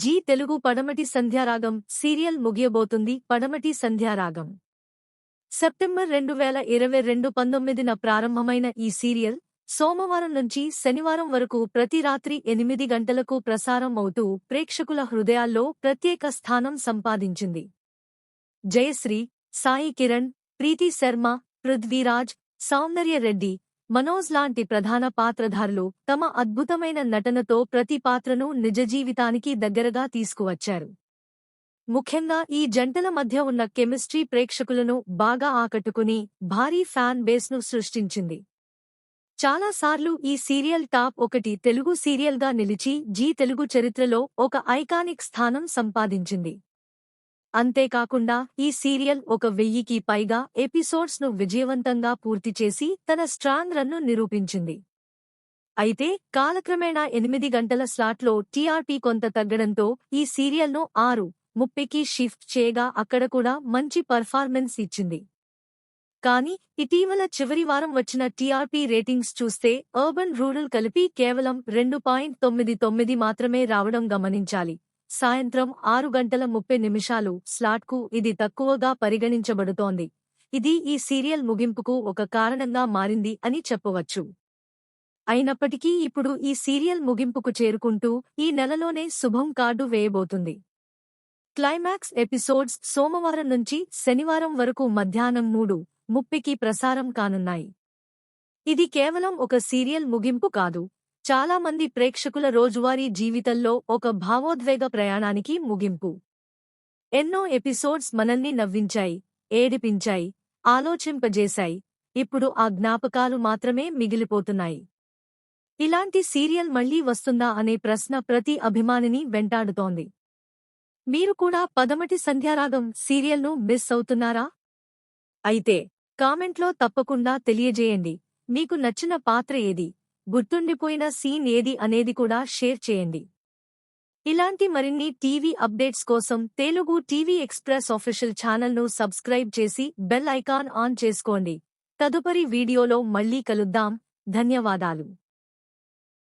G Telugu పడమటి Sandhyaragam serial ముగియబోతుంది. పడమటి Sandhyaragam September 2022 19న ప్రారంభమైన ఈ సీరియల్ సోమవారం నుంచి శనివారం వరకు ప్రతి రాత్రి 8 గంటలకు ప్రసారం అవుతూ ప్రేక్షకుల హృదయాల్లో ప్రత్యేక స్థానం సంపాదించింది. జయశ్రీ, సాయి కిరణ్, ప్రీతి శర్మ, పృథ్వీరాజ్, సౌందర్య రెడ్డి, మనోజ్ లాంటి ప్రధాన పాత్రధారులు తమ అద్భుతమైన నటనతో ప్రతి పాత్రను నిజ జీవితానికి దగ్గరగా తీసుకువచ్చారు. ముఖ్యంగా ఈ జంటల మధ్య ఉన్న కెమిస్ట్రీ ప్రేక్షకులను బాగా ఆకట్టుకుని భారీ ఫ్యాన్ బేస్ను సృష్టించింది. చాలాసార్లు ఈ సీరియల్ టాప్ 1 తెలుగు సీరియల్గా నిలిచి జీ తెలుగు చరిత్రలో ఒక ఐకానిక్ స్థానం సంపాదించింది. అంతేకాకుండా ఈ సీరియల్ 1000కి పైగా ఎపిసోడ్స్ను విజయవంతంగా పూర్తిచేసి తన స్ట్రాంగ్ రన్ను నిరూపించింది. అయితే కాలక్రమేణా 8 గంటల స్లాట్లో టీఆర్పీ కొంత తగ్గడంతో ఈ సీరియల్ను 6:30కి షిఫ్ట్ చేయగా అక్కడ కూడా మంచి పర్ఫార్మెన్స్ ఇచ్చింది. కానీ ఇటీవల చివరి వారం వచ్చిన టీఆర్పీ రేటింగ్స్ చూస్తే అర్బన్ రూరల్ కలిపి కేవలం 2.99 మాత్రమే రావడం గమనించాలి. సాయంత్రం 6:30 స్లాట్కు ఇది తక్కువగా పరిగణించబడుతోంది. ఇది ఈ సీరియల్ ముగింపుకు ఒక కారణంగా మారింది అని చెప్పవచ్చు. అయినప్పటికీ ఇప్పుడు ఈ సీరియల్ ముగింపుకు చేరుకుంటూ ఈ నెలలోనే శుభం కార్డు వేయబోతుంది. క్లైమాక్స్ ఎపిసోడ్స్ సోమవారం నుంచి శనివారం వరకు మధ్యాహ్నం 3:30కి ప్రసారం కానున్నాయి. ఇది కేవలం ఒక సీరియల్ ముగింపు కాదు, చాలా మంది ప్రేక్షకుల రోజువారీ జీవితంలో ఒక భావోద్వేగ ప్రయాణానికి ముగింపు. ఎన్నో ఎపిసోడ్స్ మనల్ని నవ్వించాయి, ఏడిపించాయి, ఆలోచింపజేశాయి. ఇప్పుడు ఆ జ్ఞాపకాలు మాత్రమే మిగిలిపోతున్నాయి. ఇలాంటి సీరియల్ మళ్లీ వస్తుందా అనే ప్రశ్న ప్రతి అభిమానిని వెంటాడుతోంది. మీరు కూడా పడమటి సంధ్యారాగం సీరియల్ను మిస్ అవుతున్నారా? అయితే కామెంట్లో తప్పకుండా తెలియజేయండి. మీకు నచ్చిన పాత్ర ఏది, గుర్తుండిపోయిన సీన్ ఏది అనేది కూడా షేర్ చేయండి. ఇలాంటి మరిన్ని టీవీ అప్డేట్స్ కోసం తెలుగు టీవీ ఎక్స్ప్రెస్ ఆఫీషియల్ ఛానల్ను సబ్స్క్రైబ్ చేసి బెల్ ఐకాన్ ఆన్ చేసుకోండి. తదుపరి వీడియోలో మళ్ళీ కలుద్దాం. ధన్యవాదాలు.